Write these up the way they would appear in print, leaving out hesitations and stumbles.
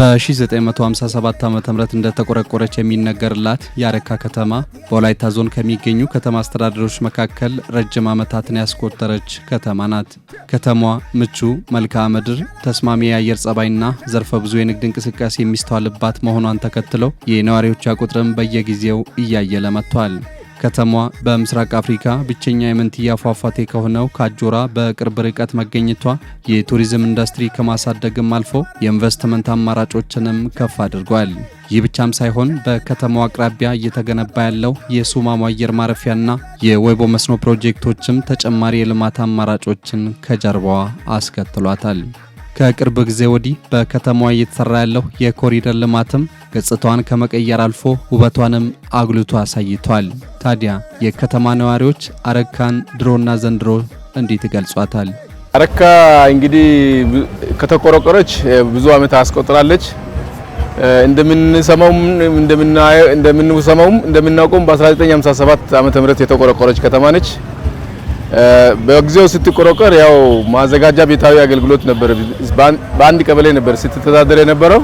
በ1957 ዓ.ም እንደተቆረቆረች የሚነገርላት የአረካ ከተማ በወላይታ ዞን ከሚገኙ ከተማ አስተዳደሮች መካከል ረጅም ዓመታትን ያስቆጠረች ከተማ ናት። ከተማዋ ምቹ መልክዓ ምድር፣ ተስማሚ የአየር ጸባይና ዘርፈ ብዙ የንግድ እንቅስቃሴ የሚስተዋልባት መሆኗን ተከትሎ የነዋሪዎቿ ቁጥርም በየጊዜው እያየለ መጥቷል። ከተማዋ በምስራቅ አፍሪካ ብቸኛ የመንትያ ፏፏቴ ከሆነው ካጆራ በቅርብ ርቀት መገኘቷ የቱሪዝም ኢንዱስትሪ ከማሳደግም አልፎ የኢንቨስትመንት አማራጮችንም ከፍ አድርጓል። ይህ ብቻም ሳይሆን በከተማዋ አቅራቢያ እየተገነባ ያለው የሱማሙ አየር ማረፊያና የወይቦ መስኖ ፕሮጀክቶችም ተጨማሪ የልማት አማራጮችን ከጀርባዋ አስከትሏታል። ከቅርብ ጊዜ ወዲህ በከተማዋ እየተሰራ ያለው የኮሪደር ልማትም ገጽታዋን ከመቀየር አልፎ ውበቷንም አጉልቶ አሳይቷል። ታዲያ የከተማ ነዋሪዎች አረካን ድሮና ዘንድሮ እንዴት ይገልጿታል? አረካ እንግዲህ ከተቆረቆረች ብዙ ዓመት አስቆጥራለች። እንደምናውቀውም በ1957 ዓመተ ምህረት የተቆረቆረች ከተማ ነች። በጊዜው ስትቆረቆር ያው ማዘጋጃ ቤታዊ አገልግሎት ነበር፣ በአንድ ቀበሌ ነበር ስትተዳደር የነበረው።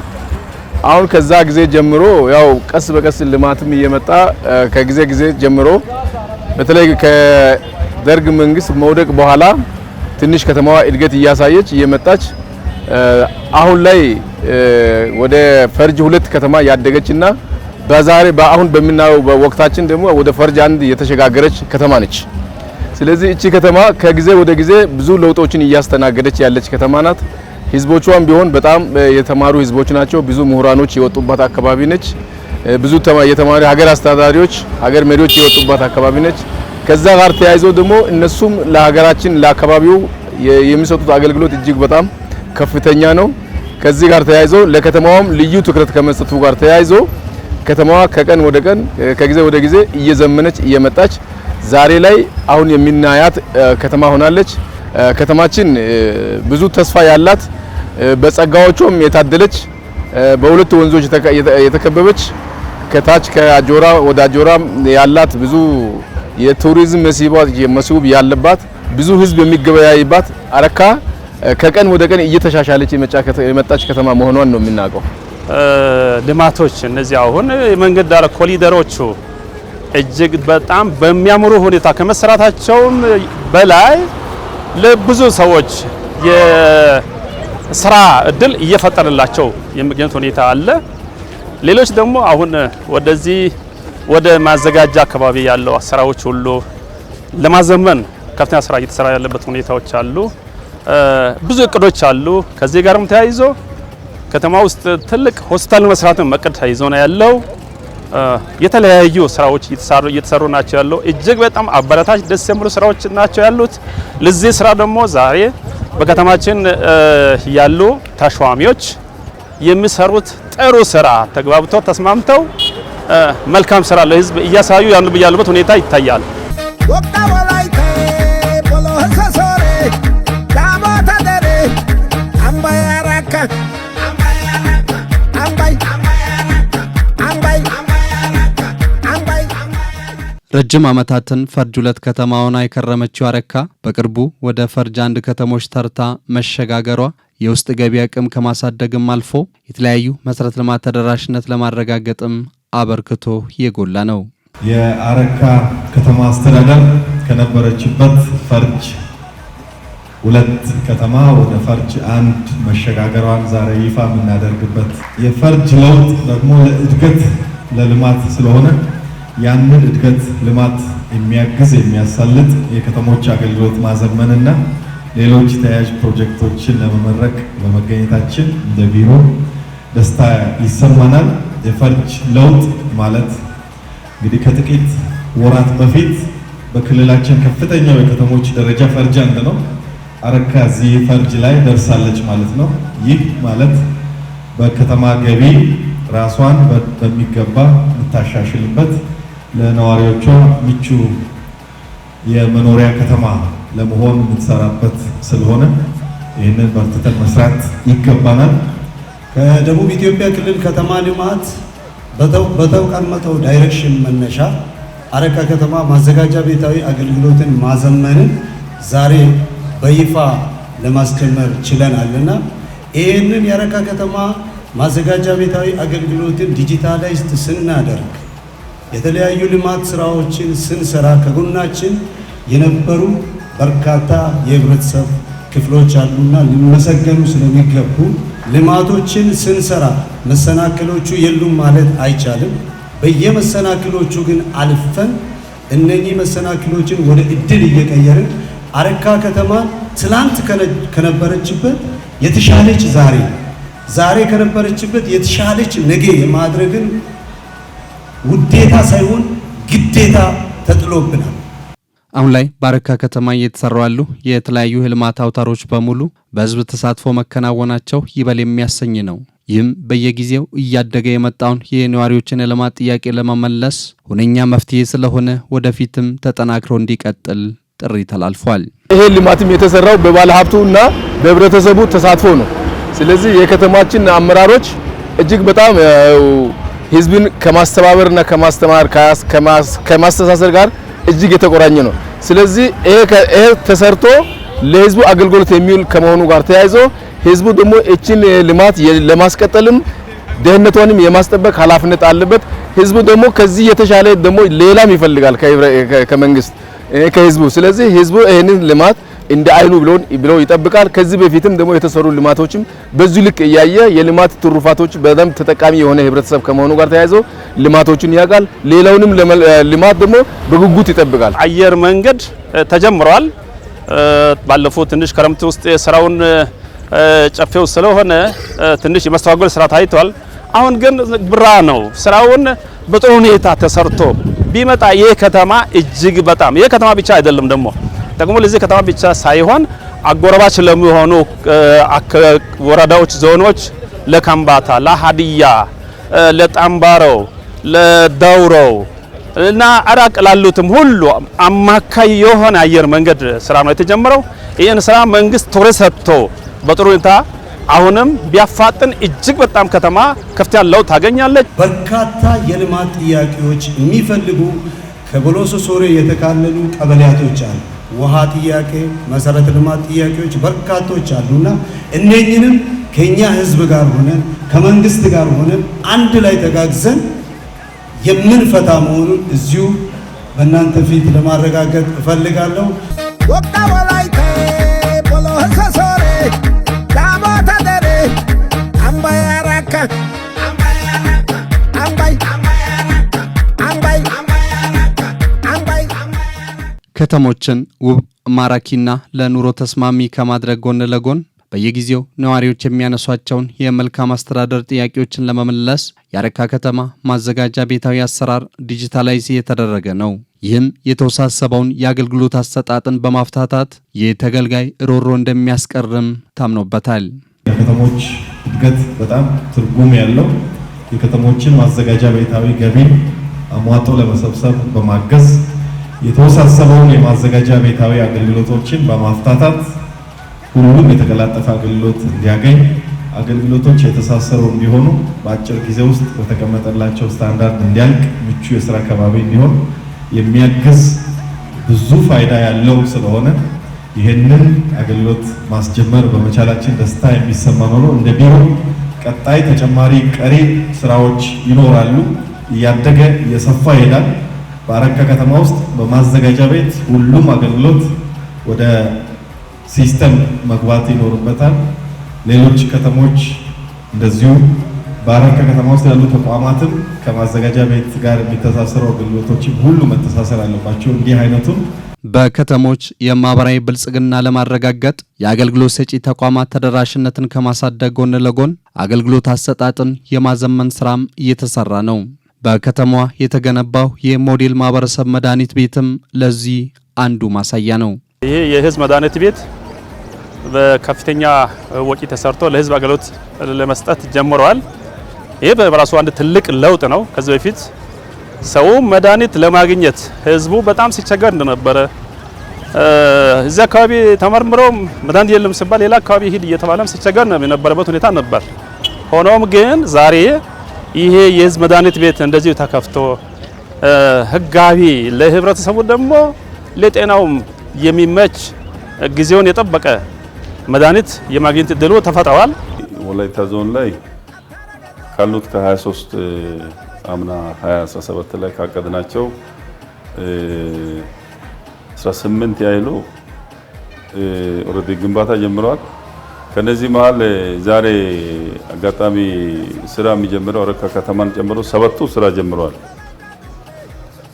አሁን ከዛ ጊዜ ጀምሮ ያው ቀስ በቀስ ልማትም እየመጣ ከጊዜ ጊዜ ጀምሮ በተለይ ከደርግ መንግስት መውደቅ በኋላ ትንሽ ከተማዋ እድገት እያሳየች እየመጣች አሁን ላይ ወደ ፈርጅ 2 ከተማ ያደገችና በአሁን በምናየው በወቅታችን ደግሞ ወደ ፈርጅ 1 የተሸጋገረች ከተማ ነች። ስለዚህ እቺ ከተማ ከጊዜ ወደ ጊዜ ብዙ ለውጦችን እያስተናገደች ያለች ከተማ ናት። ህዝቦቿም ቢሆን በጣም የተማሩ ህዝቦች ናቸው። ብዙ ምሁራኖች የወጡባት አካባቢ ነች። ብዙ የተማሪ ሀገር አስተዳዳሪዎች፣ ሀገር መሪዎች የወጡባት አካባቢ ነች። ከዛ ጋር ተያይዞ ደግሞ እነሱም ለሀገራችን ለአካባቢው የሚሰጡት አገልግሎት እጅግ በጣም ከፍተኛ ነው። ከዚህ ጋር ተያይዞ ለከተማዋም ልዩ ትኩረት ከመስጠቱ ጋር ተያይዞ ከተማዋ ከቀን ወደ ቀን ከጊዜ ወደ ጊዜ እየዘመነች እየመጣች ዛሬ ላይ አሁን የሚናያት ከተማ ሆናለች። ከተማችን ብዙ ተስፋ ያላት በጸጋዎቿም የታደለች በሁለት ወንዞች የተከበበች ከታች ከአጆራ ወደ አጆራ ያላት ብዙ የቱሪዝም መስህብ ያለባት ብዙ ህዝብ የሚገበያይባት አረካ ከቀን ወደ ቀን እየተሻሻለች የመጣች ከተማ መሆኗን ነው የምናውቀው። ልማቶች እነዚህ አሁን የመንገድ ዳር ኮሪደሮቹ እጅግ በጣም በሚያምሩ ሁኔታ ከመሰራታቸውም በላይ ለብዙ ሰዎች የስራ እድል እየፈጠረላቸው የሚገኙት ሁኔታ አለ። ሌሎች ደግሞ አሁን ወደዚህ ወደ ማዘጋጃ አካባቢ ያለው ስራዎች ሁሉ ለማዘመን ከፍተኛ ስራ እየተሰራ ያለበት ሁኔታዎች አሉ። ብዙ እቅዶች አሉ። ከዚህ ጋርም ተያይዞ ከተማ ውስጥ ትልቅ ሆስፒታል መስራትን መቅድ ተይዞ ነው ያለው። የተለያዩ ስራዎች እየተሰሩ ናቸው ያለው። እጅግ በጣም አበረታች ደስ የሚሉ ስራዎች ናቸው ያሉት። ለዚህ ስራ ደግሞ ዛሬ በከተማችን ያሉ ተሿሚዎች የሚሰሩት ጥሩ ስራ ተግባብተው ተስማምተው መልካም ስራ ለህዝብ እያሳዩ ያሉበት ሁኔታ ይታያል። ረጅም ዓመታትን ፈርጅ 2 ከተማ ሆና የከረመችው አረካ በቅርቡ ወደ ፈርጅ 1 ከተሞች ተርታ መሸጋገሯ የውስጥ ገቢ አቅም ከማሳደግም አልፎ የተለያዩ መሰረተ ልማት ተደራሽነት ለማረጋገጥም አበርክቶ የጎላ ነው። የአረካ ከተማ አስተዳደር ከነበረችበት ፈርጅ 2 ከተማ ወደ ፈርጅ 1 መሸጋገሯን ዛሬ ይፋ የምናደርግበት የፈርጅ ለውጥ ደግሞ ለእድገት ለልማት ስለሆነ ያንን እድገት ልማት የሚያግዝ የሚያሳልጥ የከተሞች አገልግሎት ማዘመንና ሌሎች ተያያዥ ፕሮጀክቶችን ለመመረቅ በመገኘታችን እንደ ቢሮ ደስታ ይሰማናል። የፈርጅ ለውጥ ማለት እንግዲህ ከጥቂት ወራት በፊት በክልላችን ከፍተኛው የከተሞች ደረጃ ፈርጅ 1 ነው። አረካ እዚህ ፈርጅ ላይ ደርሳለች ማለት ነው። ይህ ማለት በከተማ ገቢ ራሷን በሚገባ የምታሻሽልበት ለነዋሪዎቿ ምቹ የመኖሪያ ከተማ ለመሆን የምትሰራበት ስለሆነ ይህንን በርትተን መስራት ይገባናል። ከደቡብ ኢትዮጵያ ክልል ከተማ ልማት በተቀመጠው ዳይሬክሽን መነሻ አረካ ከተማ ማዘጋጃ ቤታዊ አገልግሎትን ማዘመንን ዛሬ በይፋ ለማስጀመር ችለናልና ይህንን የአረካ ከተማ ማዘጋጃ ቤታዊ አገልግሎትን ዲጂታላይዝድ ስናደርግ የተለያዩ ልማት ስራዎችን ስንሰራ ከጎናችን የነበሩ በርካታ የህብረተሰብ ክፍሎች አሉና ሊመሰገኑ ስለሚገቡ ልማቶችን ስንሰራ መሰናክሎቹ የሉም ማለት አይቻልም። በየመሰናክሎቹ ግን አልፈን እነኚህ መሰናክሎችን ወደ እድል እየቀየርን አረካ ከተማ ትላንት ከነበረችበት የተሻለች ዛሬ ከነበረችበት የተሻለች ነገ የማድረግን ውዴታ ሳይሆን ግዴታ ተጥሎብናል። አሁን ላይ በአረካ ከተማ እየተሰሩ ያሉ የተለያዩ የልማት አውታሮች በሙሉ በህዝብ ተሳትፎ መከናወናቸው ይበል የሚያሰኝ ነው። ይህም በየጊዜው እያደገ የመጣውን የነዋሪዎችን የልማት ጥያቄ ለመመለስ ሁነኛ መፍትሄ ስለሆነ ወደፊትም ተጠናክሮ እንዲቀጥል ጥሪ ተላልፏል። ይሄ ልማትም የተሰራው በባለ ሀብቱና በህብረተሰቡ ተሳትፎ ነው። ስለዚህ የከተማችን አመራሮች እጅግ በጣም ህዝብን ከማስተባበርና ከማስተማር ከማስተሳሰር ጋር እጅግ የተቆራኘ ነው። ስለዚህ ይሄ ተሰርቶ ለህዝቡ አገልግሎት የሚውል ከመሆኑ ጋር ተያይዞ ህዝቡ ደግሞ እቺን ልማት ለማስቀጠልም ደህንነቱንም የማስጠበቅ ኃላፊነት አለበት። ህዝቡ ደግሞ ከዚህ የተሻለ ደግሞ ሌላም ይፈልጋል ከመንግስት ከህዝቡ። ስለዚህ ህዝቡ ይሄንን ልማት እንደ አይኑ ብሎ ይጠብቃል። ከዚህ በፊትም ደግሞ የተሰሩ ልማቶችም በዚህ ልክ እያየ የልማት ትሩፋቶች በደንብ ተጠቃሚ የሆነ ህብረተሰብ ከመሆኑ ጋር ተያይዞ ልማቶችን ያውቃል። ሌላውንም ልማት ደግሞ በጉጉት ይጠብቃል። አየር መንገድ ተጀምሯል። ባለፈው ትንሽ ክረምት ውስጥ ስራውን ጨፌው ስለሆነ ትንሽ የመስተዋገል ስራ ታይቷል። አሁን ግን ብራ ነው ስራውን በጥሩ ሁኔታ ተሰርቶ ቢመጣ ይሄ ከተማ እጅግ በጣም ይሄ ከተማ ብቻ አይደለም ደግሞ ለዚህ ከተማ ብቻ ሳይሆን አጎራባች ለሚሆኑ ወረዳዎች፣ ዞኖች ለካምባታ፣ ለሀዲያ፣ ለጣምባሮ፣ ለዳውሮ እና አራቅ ላሉትም ሁሉ አማካይ የሆነ አየር መንገድ ስራ ነው የተጀመረው። ይህን ስራ መንግስት ትኩረት ሰጥቶ በጥሩ ሁኔታ አሁንም ቢያፋጥን እጅግ በጣም ከተማ ከፍተኛ ለውጥ ታገኛለች። በርካታ የልማት ጥያቄዎች የሚፈልጉ ከቦሎሶ ሶሬ የተካለሉ ቀበሌያቶች አሉ። ውሃ ጥያቄ፣ መሰረተ ልማት ጥያቄዎች በርካቶች አሉና እነኚህንም ከኛ ህዝብ ጋር ሆነን ከመንግስት ጋር ሆነን አንድ ላይ ተጋግዘን የምንፈታ መሆኑን እዚሁ በእናንተ ፊት ለማረጋገጥ እፈልጋለሁ። ከተሞችን ውብ ማራኪና ለኑሮ ተስማሚ ከማድረግ ጎን ለጎን በየጊዜው ነዋሪዎች የሚያነሷቸውን የመልካም አስተዳደር ጥያቄዎችን ለመመለስ የአረካ ከተማ ማዘጋጃ ቤታዊ አሰራር ዲጂታላይዝ የተደረገ ነው። ይህም የተወሳሰበውን የአገልግሎት አሰጣጥን በማፍታታት የተገልጋይ ሮሮ እንደሚያስቀርም ታምኖበታል። የከተሞች እድገት በጣም ትርጉም ያለው የከተሞችን ማዘጋጃ ቤታዊ ገቢን አሟጦ ለመሰብሰብ በማገዝ የተወሳሰበውን የማዘጋጃ ቤታዊ አገልግሎቶችን በማፍታታት ሁሉም የተቀላጠፈ አገልግሎት እንዲያገኝ አገልግሎቶች የተሳሰሩ እንዲሆኑ በአጭር ጊዜ ውስጥ በተቀመጠላቸው ስታንዳርድ እንዲያልቅ ምቹ የስራ አካባቢ እንዲሆን የሚያግዝ ብዙ ፋይዳ ያለው ስለሆነ ይህንን አገልግሎት ማስጀመር በመቻላችን ደስታ የሚሰማ ነው። እንደ ቢሮ ቀጣይ ተጨማሪ ቀሪ ስራዎች ይኖራሉ። እያደገ እየሰፋ ይሄዳል። በአረካ ከተማ ውስጥ በማዘጋጃ ቤት ሁሉም አገልግሎት ወደ ሲስተም መግባት ይኖርበታል። ሌሎች ከተሞች እንደዚሁ በአረካ ከተማ ውስጥ ያሉ ተቋማትም ከማዘጋጃ ቤት ጋር የሚተሳሰሩ አገልግሎቶችን ሁሉ መተሳሰር አለባቸው። እንዲህ አይነቱን በከተሞች የማህበራዊ ብልጽግና ለማረጋገጥ የአገልግሎት ሰጪ ተቋማት ተደራሽነትን ከማሳደግ ጎን ለጎን አገልግሎት አሰጣጥን የማዘመን ስራም እየተሰራ ነው። በከተማዋ የተገነባው የሞዴል ማህበረሰብ መድኃኒት ቤትም ለዚህ አንዱ ማሳያ ነው። ይሄ የህዝብ መድኃኒት ቤት በከፍተኛ ወጪ ተሰርቶ ለህዝብ አገልግሎት ለመስጠት ጀምሯል። ይሄ በራሱ አንድ ትልቅ ለውጥ ነው። ከዚህ በፊት ሰው መድኃኒት ለማግኘት ህዝቡ በጣም ሲቸገር እንደነበረ እዚህ አካባቢ ተመርምሮ መድኃኒት የለም ሲባል ሌላ አካባቢ ሂድ እየተባለም ሲቸገር የነበረበት ሁኔታ ነበር። ሆኖም ግን ዛሬ ይሄ የህዝብ መድኃኒት ቤት እንደዚሁ ተከፍቶ ህጋዊ ለህብረተሰቡ ደግሞ ለጤናውም የሚመች ጊዜውን የጠበቀ መድኃኒት የማግኘት እድሉ ተፈጥሯል። ወላይታ ዞን ላይ ካሉት ከ23 አምና 2017 ላይ ካቀድናቸው 18 ያይሉ ኦሬዲ ግንባታ ጀምረዋል። ከነዚህ መሃል ዛሬ አጋጣሚ ስራ የሚጀምረው አረካ ከተማን ጨምሮ 7ቱ ስራ ጀምረዋል።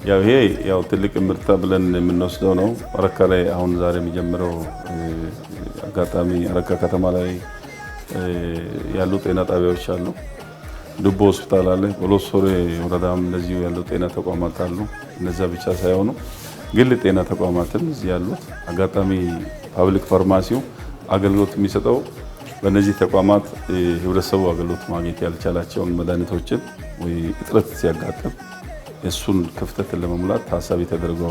ያው ይሄ ያው ትልቅ ምርታ ብለን የምንወስደው ነው። አረካ ላይ አሁን ዛሬ የሚጀምረው አጋጣሚ አረካ ከተማ ላይ ያሉ ጤና ጣቢያዎች አሉ። ዱቦ ሆስፒታል አለ። ቦሎሶሬ ወረዳም እንደዚሁ ያሉ ጤና ተቋማት አሉ። እነዛ ብቻ ሳይሆኑ ግል ጤና ተቋማትን እዚህ ያሉት አጋጣሚ ፓብሊክ ፋርማሲው አገልግሎት የሚሰጠው በእነዚህ ተቋማት ህብረተሰቡ አገልግሎት ማግኘት ያልቻላቸውን መድኃኒቶችን ወይ እጥረት ሲያጋጥም እሱን ክፍተትን ለመሙላት ታሳቢ ተደርጎ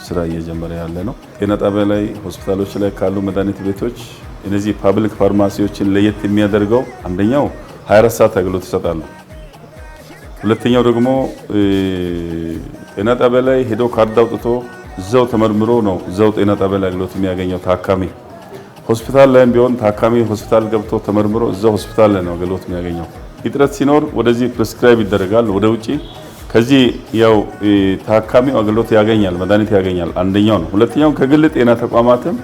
ስራ እየጀመረ ያለ ነው። ጤና ጣቢያ ላይ ሆስፒታሎች ላይ ካሉ መድኃኒት ቤቶች እነዚህ ፓብሊክ ፋርማሲዎችን ለየት የሚያደርገው አንደኛው 24 ሰዓት አገልግሎት ይሰጣሉ። ሁለተኛው ደግሞ ጤና ጣቢያ ላይ ሄዶ ካርድ አውጥቶ እዛው ተመርምሮ ነው እዛው ጤና ጣቢያ ላይ አገልግሎት የሚያገኘው ታካሚ። ሆስፒታል ላይም ቢሆን ታካሚ ሆስፒታል ገብቶ ተመርምሮ እዛው ሆስፒታል ላይ ነው አገልግሎት የሚያገኘው። እጥረት ሲኖር ወደዚህ ፕሪስክራይብ ይደረጋል ወደ ውጪ። ከዚህ ያው ታካሚው አገልግሎት ያገኛል፣ መድኃኒት ያገኛል። አንደኛው ነው። ሁለተኛው ከግል ጤና ተቋማትም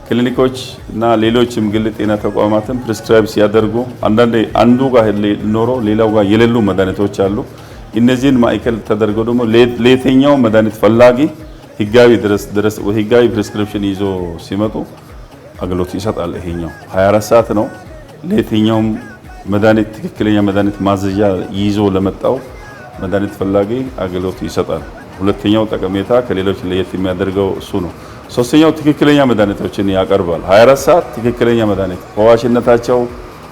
ክሊኒኮች እና ሌሎችም ግል ጤና ተቋማትም ፕሪስክራይብ ሲያደርጉ አንዳንዴ አንዱ ጋር ኖሮ ሌላው ጋር የሌሉ መድኃኒቶች አሉ። እነዚህን ማዕከል ተደርገው ደግሞ ለየትኛው መድኃኒት ፈላጊ ህጋዊ ፕሪስክሪፕሽን ይዞ ሲመጡ አገልግሎት ይሰጣል። ይሄኛው 24 ሰዓት ነው። ለየትኛው መድኃኒት ትክክለኛ መድኃኒት ማዘዣ ይዞ ለመጣው መድኃኒት ፈላጊ አገልግሎት ይሰጣል። ሁለተኛው ጠቀሜታ ከሌሎች ለየት የሚያደርገው እሱ ነው። ሶስተኛው ትክክለኛ መድኃኒቶችን ያቀርባል። 24 ሰዓት ትክክለኛ መድኃኒት ፈዋሽነታቸው፣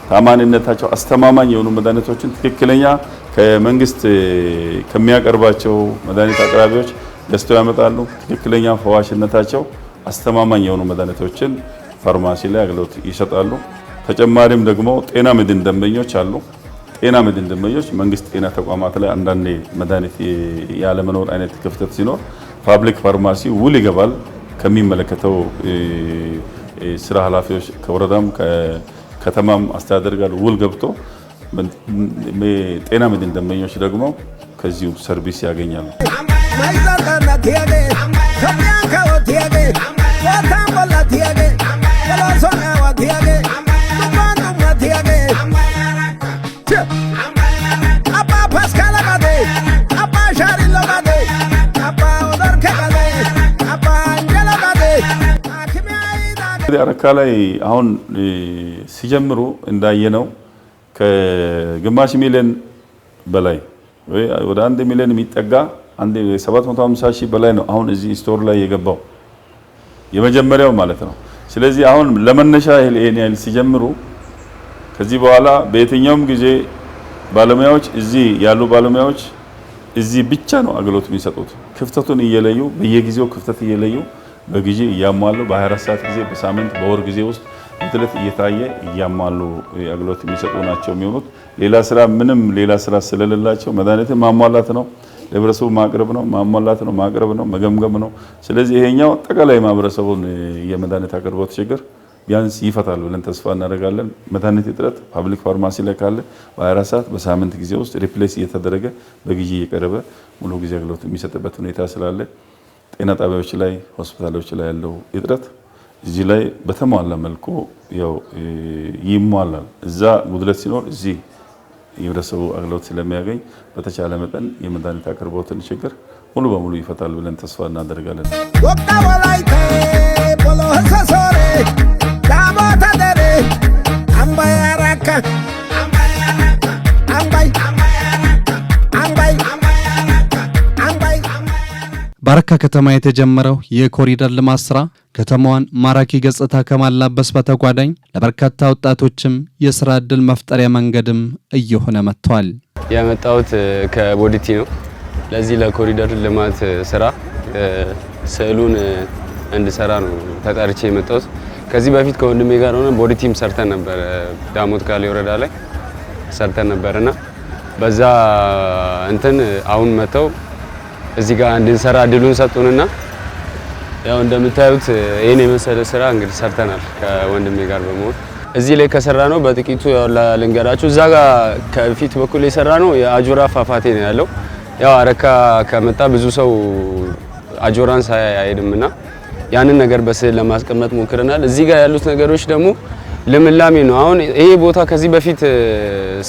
ታማኝነታቸው አስተማማኝ የሆኑ መድኃኒቶችን ትክክለኛ ከመንግስት ከሚያቀርባቸው መድኃኒት አቅራቢዎች ገዝተው ያመጣሉ። ትክክለኛ ፈዋሽነታቸው አስተማማኝ የሆኑ መድኃኒቶችን ፋርማሲ ላይ አገልግሎት ይሰጣሉ። ተጨማሪም ደግሞ ጤና መድን ደንበኞች አሉ። ጤና መድን ደንበኞች መንግስት ጤና ተቋማት ላይ አንዳንዴ መድኃኒት ያለመኖር አይነት ክፍተት ሲኖር ፓብሊክ ፋርማሲ ውል ይገባል ከሚመለከተው ስራ ኃላፊዎች ከወረዳም ከከተማም አስተዳደር ጋር ውል ገብቶ ጤና መድን ደንበኞች ደግሞ ከዚሁ ሰርቪስ ያገኛሉ። አረካ ላይ አሁን ሲጀምሩ እንዳየነው ከግማሽ ሚሊዮን በላይ ወይ ወደ 1 ሚሊዮን የሚጠጋ 750 ሺህ በላይ ነው አሁን እዚህ ስቶር ላይ የገባው የመጀመሪያው ማለት ነው። ስለዚህ አሁን ለመነሻ ይሄን ያህል ሲጀምሩ ከዚህ በኋላ በየትኛውም ጊዜ ባለሙያዎች እዚህ ያሉ ባለሙያዎች እዚህ ብቻ ነው አገልግሎት የሚሰጡት። ክፍተቱን እየለዩ በየጊዜው ክፍተት እየለዩ በጊዜ እያሟሉ በ24 ሰዓት ጊዜ በሳምንት በወር ጊዜ ውስጥ በትለት እየታየ እያሟሉ አገልግሎት የሚሰጡ ናቸው የሚሆኑት። ምንም ሌላ ስራ ስለሌላቸው መድኃኒትን ማሟላት ነው፣ ለህብረተሰቡ ማቅረብ ነው፣ ማሟላት ነው፣ ማቅረብ ነው፣ መገምገም ነው። ስለዚህ ይሄኛው አጠቃላይ ማህበረሰቡን የመድኃኒት አቅርቦት ችግር ቢያንስ ይፈታል ብለን ተስፋ እናደርጋለን። መድኃኒት እጥረት ፓብሊክ ፋርማሲ ላይ ካለ በ24 ሰዓት በሳምንት ጊዜ ውስጥ ሪፕሌስ እየተደረገ በጊዜ እየቀረበ ሙሉ ጊዜ አገልግሎት የሚሰጥበት ሁኔታ ስላለ ጤና ጣቢያዎች ላይ ሆስፒታሎች ላይ ያለው እጥረት እዚህ ላይ በተሟላ መልኩ ያው ይሟላል። እዛ ጉድለት ሲኖር እዚህ የህብረተሰቡ አገልግሎት ስለሚያገኝ በተቻለ መጠን የመድኃኒት አቅርቦትን ችግር ሙሉ በሙሉ ይፈታል ብለን ተስፋ እናደርጋለን። በአረካ ከተማ የተጀመረው የኮሪደር ልማት ስራ ከተማዋን ማራኪ ገጽታ ከማላበስ በተጓዳኝ ለበርካታ ወጣቶችም የስራ ዕድል መፍጠሪያ መንገድም እየሆነ መጥቷል። የመጣሁት ከቦዲቲ ነው። ለዚህ ለኮሪደር ልማት ስራ ስዕሉን እንድሰራ ነው ተጠርቼ የመጣሁት። ከዚህ በፊት ከወንድሜ ጋር ሆነ ቦዲቲም ሰርተን ነበር፣ ዳሞት ጋሌ ወረዳ ላይ ሰርተን ነበርና በዛ አሁን መተው እዚህ ጋር እንድንሰራ እድሉን ሰጡንና ያው እንደምታዩት ይሄን የመሰለ ስራ እንግዲህ ሰርተናል ከወንድሜ ጋር በመሆን። እዚህ ላይ ከሰራ ነው በጥቂቱ ልንገራችሁ። እዛ ጋር ከፊት በኩል የሰራ ነው የአጆራ ፏፏቴ ነው ያለው። ያው አረካ ከመጣ ብዙ ሰው አጆራን ሳያይ አይሄድምና ያንን ነገር በስዕል ለማስቀመጥ ሞክረናል። እዚህ ጋር ያሉት ነገሮች ደግሞ ልምላሜ ነው። አሁን ይሄ ቦታ ከዚህ በፊት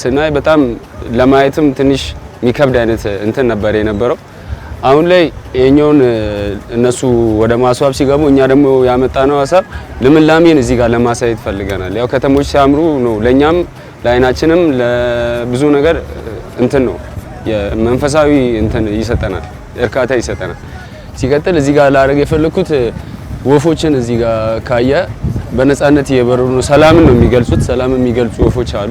ስናይ በጣም ለማየትም ትንሽ የሚከብድ አይነት እንትን ነበር የነበረው። አሁን ላይ የኛውን እነሱ ወደ ማስዋብ ሲገቡ እኛ ደግሞ ያመጣነው ሀሳብ ልምላሜን እዚህ ጋር ለማሳየት ፈልገናል። ያው ከተሞች ሲያምሩ ነው ለኛም ለአይናችንም ለብዙ ነገር እንትን ነው የመንፈሳዊ እንትን ይሰጠናል፣ እርካታ ይሰጠናል። ሲቀጥል እዚህ ጋር ላደርግ የፈለኩት ወፎችን እዚህ ጋር ካየ በነፃነት እየበረሩ ነው። ሰላምን ነው የሚገልጹት። ሰላም የሚገልጹ ወፎች አሉ።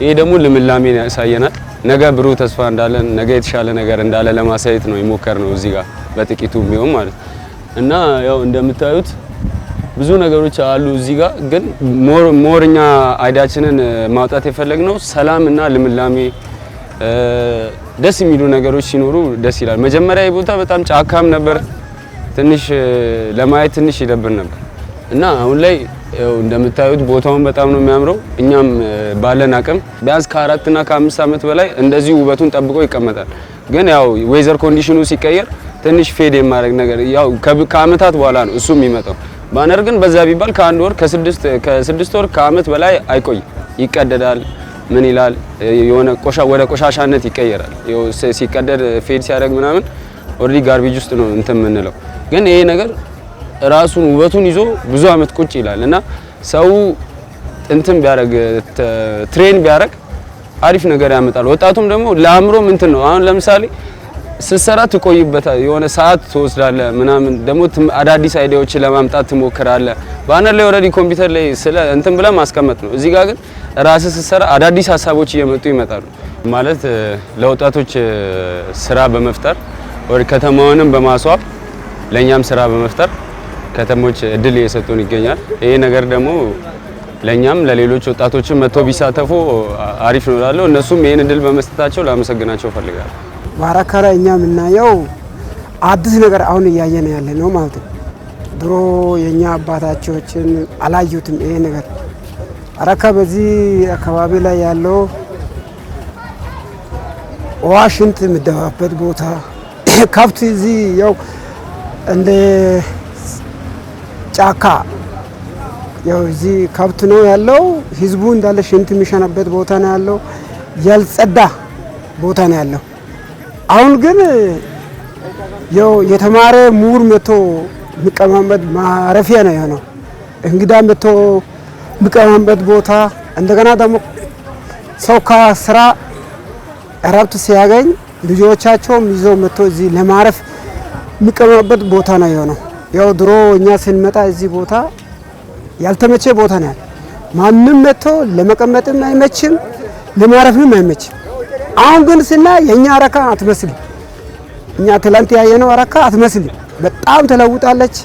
ይሄ ደግሞ ልምላሜን ያሳየናል። ነገ ብሩህ ተስፋ እንዳለን፣ ነገ የተሻለ ነገር እንዳለ ለማሳየት ነው የሞከርነው እዚህ ጋር በጥቂቱ ቢሆን ማለት እና ያው እንደምታዩት ብዙ ነገሮች አሉ እዚህ ጋር። ግን ሞርኛ አይዳችንን ማውጣት የፈለግነው ሰላምና ልምላሜ ደስ የሚሉ ነገሮች ሲኖሩ ደስ ይላል። መጀመሪያ ቦታ በጣም ጫካም ነበር፣ ትንሽ ለማየት ትንሽ ይደብር ነበር እና አሁን ላይ እንደምታዩት ቦታውን በጣም ነው የሚያምረው። እኛም ባለን አቅም ቢያንስ ከ4 እና ከ5 ዓመት በላይ እንደዚህ ውበቱን ጠብቆ ይቀመጣል። ግን ያው ዌዘር ኮንዲሽኑ ሲቀየር ትንሽ ፌድ የማድረግ ነገር ያው ከአመታት በኋላ ነው እሱ የሚመጣው። ባነር ግን በዛ ቢባል ከ1 ወር ከ6 ወር ከአመት በላይ አይቆይ፣ ይቀደዳል። ምን ይላል የሆነ ወደ ቆሻሻነት ይቀየራል። ሲቀደድ ፌድ ሲያደርግ ምናምን ኦልሬዲ ጋርቤጅ ውስጥ ነው እንትን የምንለው። ግን ይሄ ነገር ራሱን ውበቱን ይዞ ብዙ አመት ቁጭ ይላል እና ሰው እንትን ቢያደርግ ትሬን ቢያደርግ አሪፍ ነገር ያመጣል። ወጣቱም ደግሞ ለአእምሮም እንትን ነው። አሁን ለምሳሌ ስትሰራ ትቆይበታል፣ የሆነ ሰዓት ትወስዳለህ ምናምን፣ ደግሞ አዳዲስ አይዲያዎችን ለማምጣት ትሞክራለህ። ባነር ላይ ኦልሬዲ ኮምፒውተር ላይ ስለ እንትን ብለህ ማስቀመጥ ነው። እዚህ ጋር ግን ራስህ ስትሰራ አዳዲስ ሀሳቦች እየመጡ ይመጣሉ። ማለት ለወጣቶች ስራ በመፍጠር ወደ ከተማውንም በማስዋብ ለኛም ስራ በመፍጠር ከተሞች እድል እየሰጡን ይገኛል። ይሄ ነገር ደግሞ ለኛም ለሌሎች ወጣቶችም መጥተው ቢሳተፉ አሪፍ ነው እላለሁ። እነሱም ይሄን እድል በመስጠታቸው ላመሰግናቸው ፈልጋለሁ። በአረካ ላይ እኛ የምናየው አዲስ ነገር አሁን እያየን ያለ ነው ማለት ነው። ድሮ የኛ አባታችን አላዩትም ይሄ ነገር። አረካ በዚህ አካባቢ ላይ ያለው ዋሽንት የሚደፋበት ቦታ ከብት እዚህ ያው እንደ ጫካ ያው እዚህ ከብት ነው ያለው። ህዝቡ እንዳለ ሽንት የሚሸናበት ቦታ ነው ያለው። ያልጸዳ ቦታ ነው ያለው። አሁን ግን ያው የተማረ ምሁር መጥቶ የሚቀመጥበት ማረፊያ ነው የሆነው። እንግዳ መጥቶ የሚቀመጥበት ቦታ፣ እንደገና ደግሞ ሰው ከስራ እረፍት ሲያገኝ ልጆቻቸውም ይዘው መጥቶ እዚህ ለማረፍ የሚቀመጥበት ቦታ ነው የሆነው። ያው ድሮ እኛ ስንመጣ እዚህ ቦታ ያልተመቸ ቦታ ነው። ማንም መጥቶ ለመቀመጥም አይመችም፣ ለማረፍም አይመችም። አሁን ግን ስናይ የኛ አረካ አትመስልም። እኛ ትላንት ያየነው አረካ አትመስልም። በጣም ተለውጣለች።